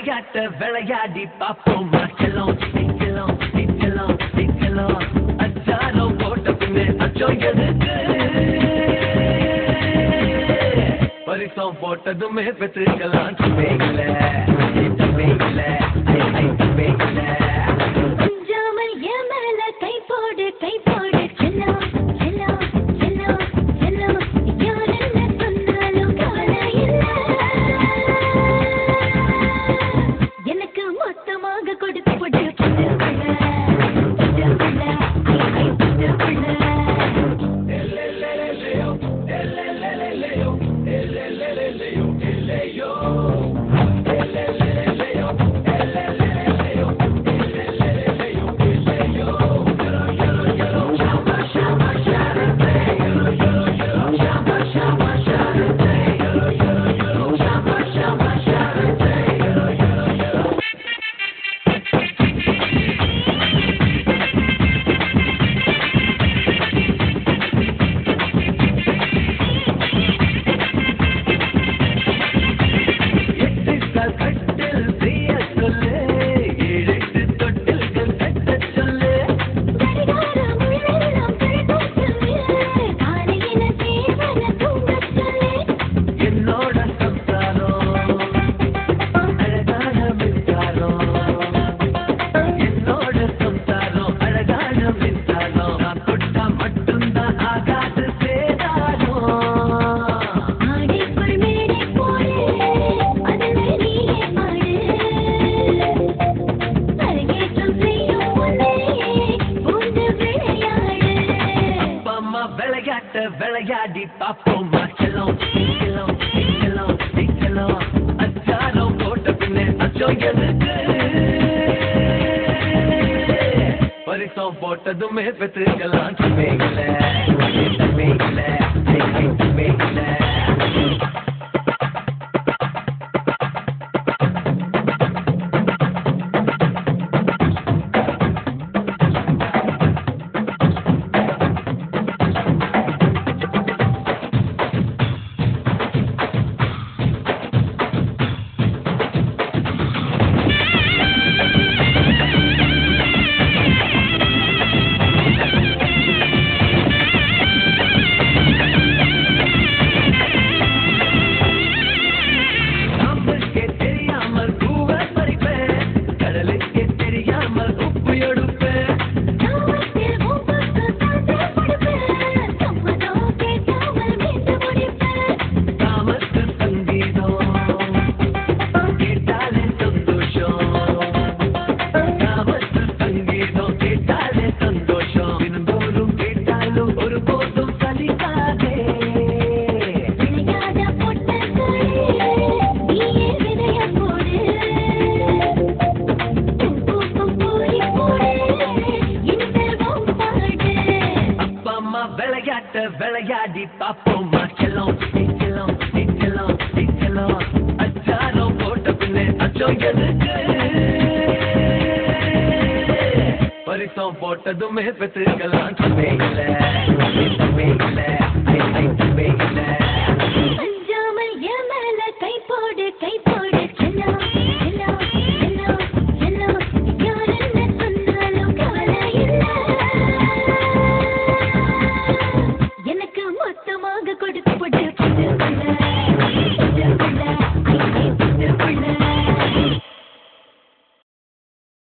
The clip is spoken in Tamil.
விளையாட்ட விளையாடி பாப்போமா செல்லம் செல்லம் செல்லம் செல்லம் அச்சாரம் போட்ட பின்னே அச்சம் எதுக்கு பரிசம் போட்டதுமே பெற்றுக்கலாம் தப்பேயில்ல தப்பேயில்ல தப்பேயில்ல அஞ்சாமல் என் மேல கை போடு செல்லம் செல்லம் செல்லம் செல்லம் யார் என்ன சொன்னாலும் கவலை இல்லை எனக்கு மொத்தமாக கொடுத்து போட்டு விளையாடி பாப்போமா செல்லம் செல்லம் செல்லம் செல்லம் அச்சாரம் போட்ட பின்னே அச்சம் எதுக்கு பரிசம் போட்டதுமே பெற்றுக்கலாம் தப்பேயில்ல தப்பேயில்ல தப்பேயில்ல விளையாட்ட விளையாடி பாப்போமா செல்லம் செல்லம் செல்லம் செல்லம் அச்சாரம் போட்ட பின்னே அச்சம் எதுக்கு பரிசம் போட்டதுமே பெற்றுக்கலாம் தப்பேயில்ல